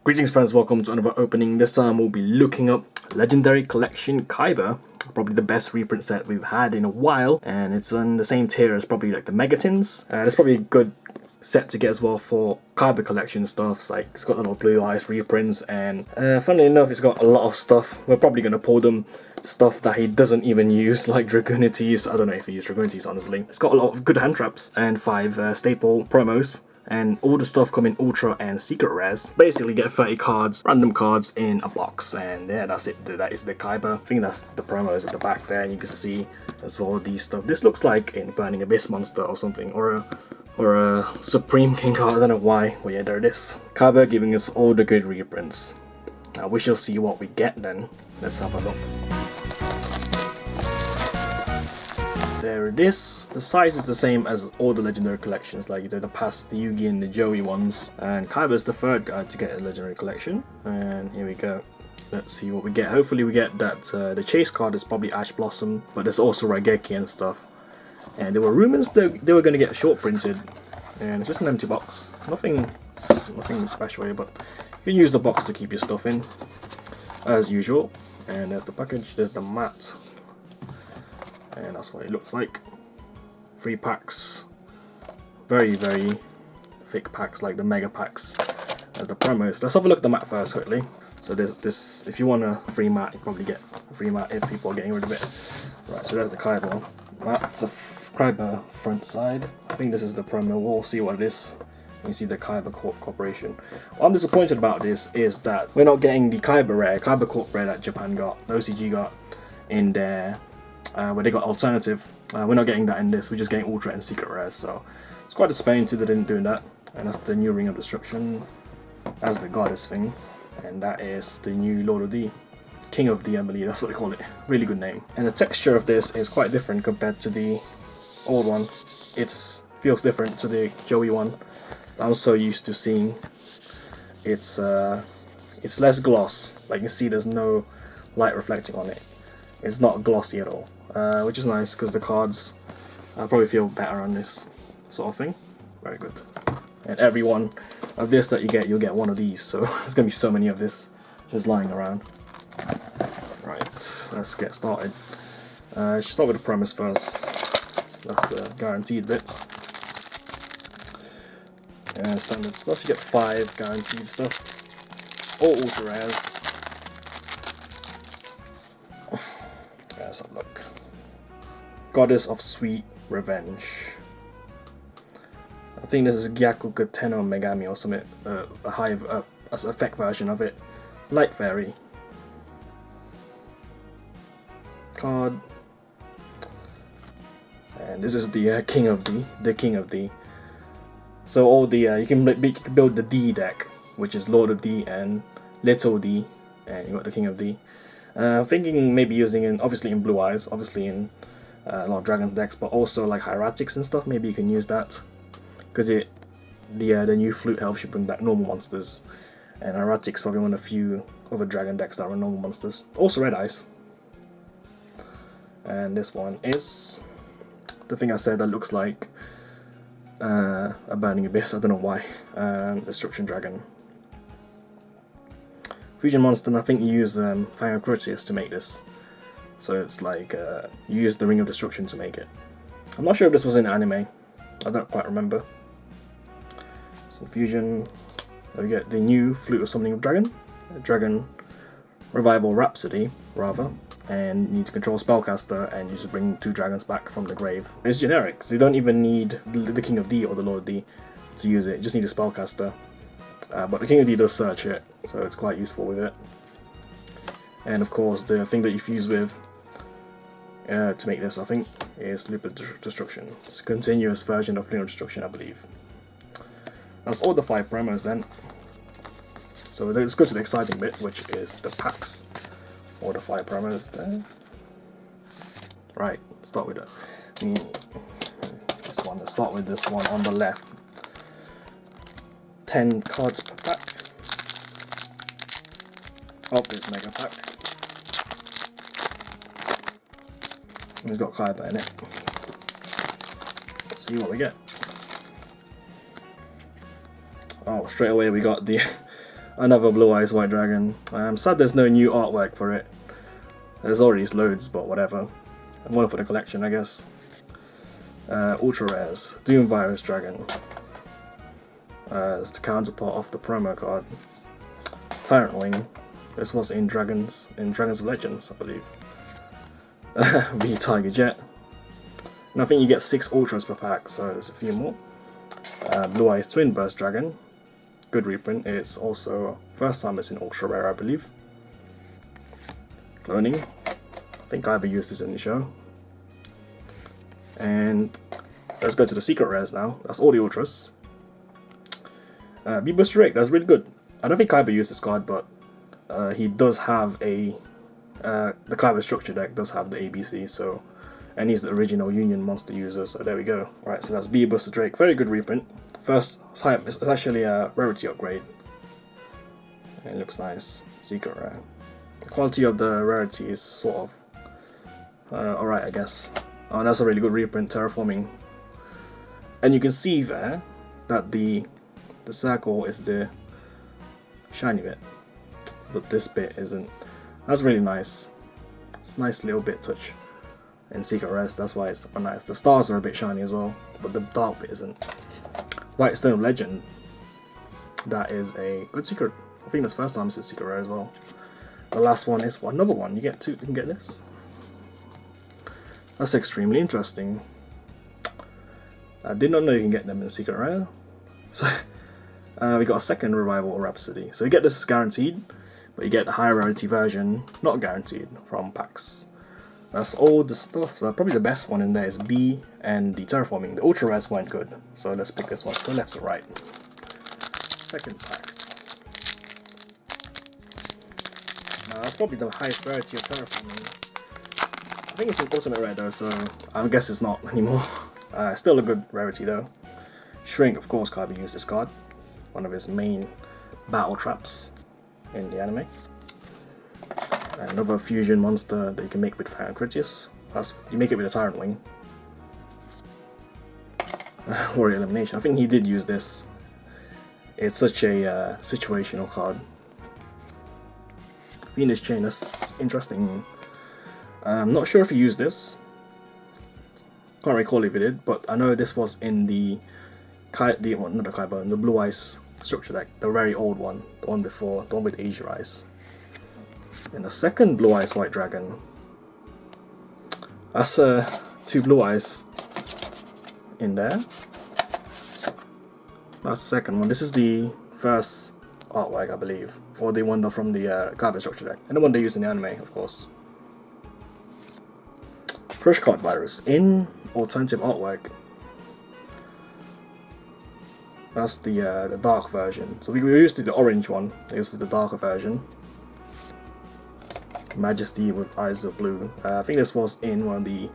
Greetings friends, welcome to another opening. This time we'll be looking up Legendary Collection Kaiba, probably the best reprint set we've had in a while, and it's on the same tier as probably like the Megatins. It's probably a good set to get as well for Kaiba collection stuff. Like it's got a lot of Blue Eyes reprints, and funnily enough it's got a lot of stuff. We're probably going to pull them stuff that he doesn't even use, like Dragonities. I don't know if he used Dragonities honestly. It's got a lot of good hand traps and 5 staple promos. And all the stuff come in Ultra and Secret Rares. Basically get 30 cards, random cards in a box, and yeah, that's it. That is the Kaiba. I think that's the promos at the back there, and you can see as well these stuff. This looks like a Burning Abyss monster or something, or a Supreme King card, I don't know why, but yeah, there it is. Kaiba giving us all the good reprints. Now we shall see what we get then. Let's have a look. There it is. The size is the same as all the legendary collections, like the past, the Yugi and the Joey ones. And Kaiba is the third guy to get a legendary collection. And here we go. Let's see what we get. Hopefully we get that. The chase card is probably Ash Blossom, but there's also Raigeki and stuff. And there were rumors that they were going to get short printed, and it's just an empty box. Nothing special here, but you can use the box to keep your stuff in, as usual. And there's the package. There's the mat. And that's what it looks like. 3 packs, very thick packs, like the mega packs as the promos. Let's have a look at the mat first quickly. So there's this, if you want a free mat, you probably get a free mat if people are getting rid of it. Right, so there's the Kaiba mat. It's a Kaiba front side. I think this is the promo. We'll see what it is. You see the Kaiba Corporation. What I'm disappointed about this is that we're not getting the Kaiba Corp rare that Japan got, the OCG got in there. Where they got alternative. We're not getting that in this, we're just getting Ultra and Secret Rares, so it's quite disappointing that they didn't do that. And that's the new Ring of Destruction as the goddess thing, and that is the new Lord of D, King of D, I believe that's what they call it. Really good name. And the texture of this is quite different compared to the old one. It feels different to the Joey one I'm so used to seeing. It's less gloss, like you see there's no light reflecting on it. It's not glossy at all, which is nice because the cards probably feel better on this sort of thing. Very good. And every one of this that you get, you'll get one of these. So there's going to be so many of this just lying around. Right, let's get started. Start with the premise first. That's the guaranteed bits. Standard stuff. You get 5 guaranteed stuff. All ultra rares. Let's have a look. Goddess of Sweet Revenge. I think this is Gyakuka Tenno Megami or something. A high effect version of it. Light Fairy. Card. And this is the King of D. The King of D. So all the you can build the D deck, which is Lord of D and Little D, and you got the King of D. Thinking maybe using it obviously in Blue Eyes, obviously in a lot of Dragon decks, but also like Hieratics and stuff. Maybe you can use that because the new flute helps you bring back normal monsters, and Hieratics probably one of the few other Dragon decks that are normal monsters. Also Red Eyes. And this one is the thing I said that looks like a Burning Abyss. I don't know why. Destruction Dragon. Fusion monster, and I think you use Fang Critias to make this. So it's like you use the Ring of Destruction to make it. I'm not sure if this was in anime. I don't quite remember. So Fusion, we get the new Flute of Summoning of Dragon. Dragon Revival Rhapsody, rather. And you need to control Spellcaster, and you just bring 2 dragons back from the grave. It's generic, so you don't even need the King of D or the Lord of D to use it. You just need a Spellcaster. But the King of D does search it, so it's quite useful with it. And of course, the thing that you fuse with to make this, I think, is Loop of Destruction. It's a continuous version of Loop of Destruction, I believe. That's all the 5 promos then. So let's go to the exciting bit, which is the packs. All the 5 promos there. Right, start with this one. Let's start with this one on the left. 10 cards per pack of this mega pack. And it's got Kaiba in it. Let's see what we get. Oh, straight away we got the Another Blue Eyes White Dragon. I'm sad there's no new artwork for it. There's already loads, but whatever. I'm one for the collection, I guess. Ultra Rares. Doom Virus Dragon. It's the counterpart of the promo card. Tyrant Wing. This was in Dragons of Legends, I believe. V Tiger Jet. And I think you get 6 Ultras per pack, so there's a few more. Blue Eyes Twin Burst Dragon. Good reprint. It's also first time it's in Ultra Rare, I believe. Cloning. I think Kaiba used this in the show. And let's go to the secret rares now. That's all the Ultras. B-Boost Drake, that's really good. I don't think Kaiba used this card, but he does have a... the Kaiba structure deck does have the ABC, so... And he's the original Union monster user, so there we go. Right, so that's B-Boost Drake. Very good reprint. First type, it's actually a rarity upgrade. It looks nice. Secret rare. The quality of the rarity is sort of alright, I guess. Oh, that's a really good reprint, Terraforming. And you can see there that the circle is the shiny bit, but this bit isn't. That's really nice. It's a nice little bit touch in Secret Rares, that's why it's super nice. The stars are a bit shiny as well, but the dark bit isn't. White Stone of Legend. That is a good secret. I think that's the first time it's a secret rare as well. The last one is another one. You get 2, you can get this. That's extremely interesting. I did not know you can get them in secret rare. So we got a second Revival Rhapsody. So you get this guaranteed, but you get the higher rarity version not guaranteed from packs. That's all the stuff. So probably the best one in there is B and the Terraforming. The Ultra Rares weren't good, so let's pick this one from left to right. Second pack. That's probably the highest rarity of Terraforming. I think it's an ultimate rare though, so I guess it's not anymore. Still a good rarity though. Shrink, of course, Kaiba used this card. One of his main battle traps in the anime. Another fusion monster that you can make with Fire and Critias. You make it with a Tyrant Wing. Warrior Elimination. I think he did use this. It's such a situational card. Venus Chain, that's interesting. I'm not sure if he used this. Can't recall if he did, but I know this was in the the Blue Eyes structure deck, the very old one, the one before, the one with Asia Eyes. And the second Blue Eyes White Dragon. That's 2 Blue Eyes in there. That's the second one. This is the first artwork, I believe, or the one from the Kaiba structure deck, and the one they used in the anime, of course. Crush Card Virus in alternative artwork. That's the dark version. So we used the orange one. This is the darker version. Majesty with Eyes of Blue. I think this was in one of the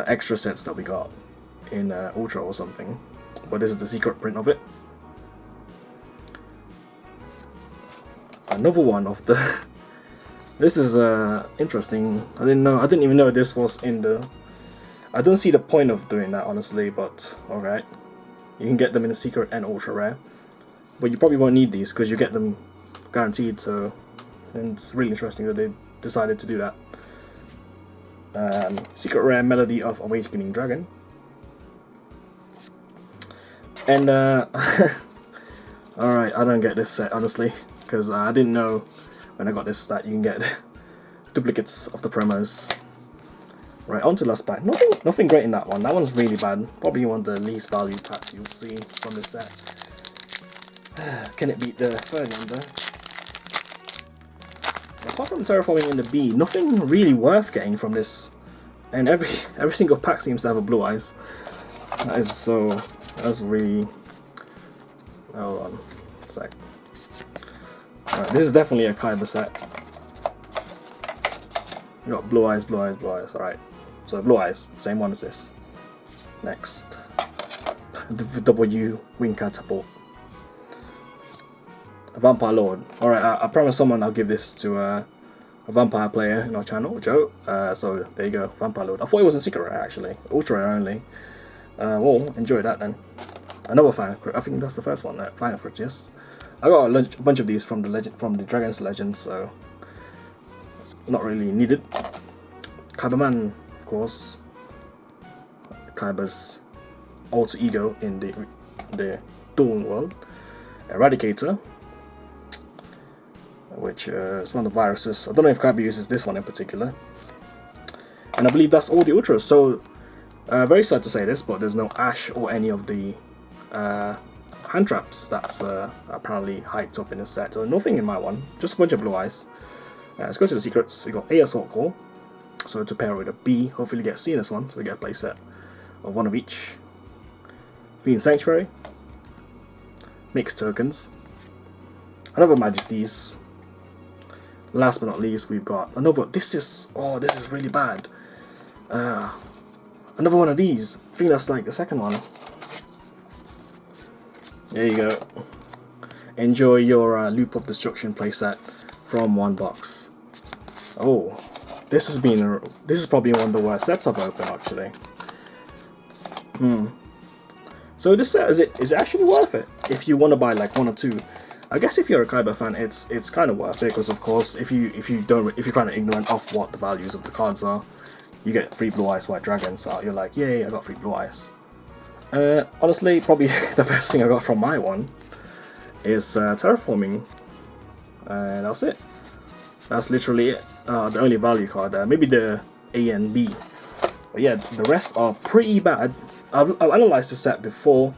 extra sets that we got in Ultra or something. But this is the secret print of it. Another one of the. This is interesting. I didn't even know this was in the. I don't see the point of doing that, honestly. But alright, you can get them in a secret and ultra rare. But you probably won't need these because you get them guaranteed. So. And it's really interesting that they decided to do that. Secret Rare Melody of Awakening Dragon. And, alright, I don't get this set, honestly, because I didn't know when I got this that you can get duplicates of the promos. Right, on to last pack. Nothing great in that one. That one's really bad. Probably one of the least valued packs you'll see from this set. Can it beat the third one, though? Apart from Terraforming in the B, nothing really worth getting from this. And every single pack seems to have a Blue Eyes. That's really... Hold on a sec. Alright, this is definitely a Kaiba set. We got Blue Eyes, Blue Eyes, Blue Eyes. Alright. So Blue Eyes, same one as this. Next. The W Wing Catapult. A Vampire Lord. Alright, I promised someone I'll give this to a vampire player in our channel, Joe. So there you go, Vampire Lord. I thought it was in secret rare actually, ultra rare only. Well, enjoy that then. Another Final Crit. I think that's the first one. Final Crit, yes. I got a bunch of these from the Dragon's Legend, so not really needed. Kaiba Man, of course. Kaiba's alter ego in the Dawn world. Eradicator, which is one of the viruses. I don't know if Kaiba uses this one in particular. And I believe that's all the ultras. So very sad to say this, but there's no Ash or any of the hand traps that's apparently hyped up in this set. So nothing in my one, just a bunch of blue eyes. Let's go to the secrets. We got A Assault Core, so to pair with a B, hopefully get C in this one, so we get a playset of one of each. Fiend Sanctuary, mixed tokens, another Majesties. Last but not least, we've got another. This is really bad. Another one of these. I think that's like the second one. There you go. Enjoy your Loop of Destruction playset from one box. Oh, this is probably one of the worst sets I've opened actually. So this set, is it actually worth it if you want to buy like one or two? I guess if you're a Kaiba fan, it's kind of worth it, because of course if you're kind of ignorant of what the values of the cards are, you get 3 blue eyes white dragons, so you're like, yay, I got 3 blue eyes. Honestly, probably the best thing I got from my one is Terraforming, and that's it. That's literally it. The only value card, maybe the A and B. But yeah, the rest are pretty bad. I've analysed the set before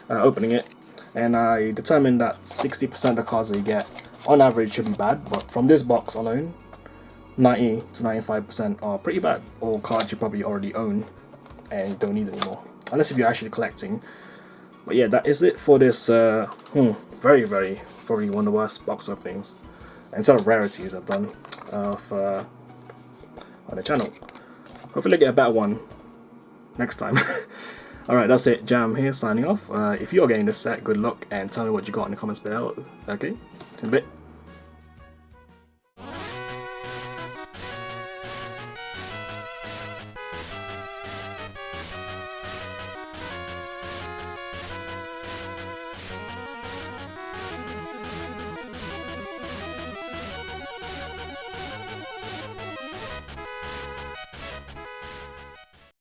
opening it, and I determined that 60% of the cards that you get, on average, should be bad. But from this box alone, 90 to 95% are pretty bad, or cards you probably already own and don't need anymore, unless if you're actually collecting. But yeah, that is it for this very, very, probably one of the worst box openings and sort of rarities I've done on the channel. Hopefully I get a better one next time. Alright, that's it. Jam here, signing off. If you're getting this set, good luck, and tell me what you got in the comments below. Okay, in a bit.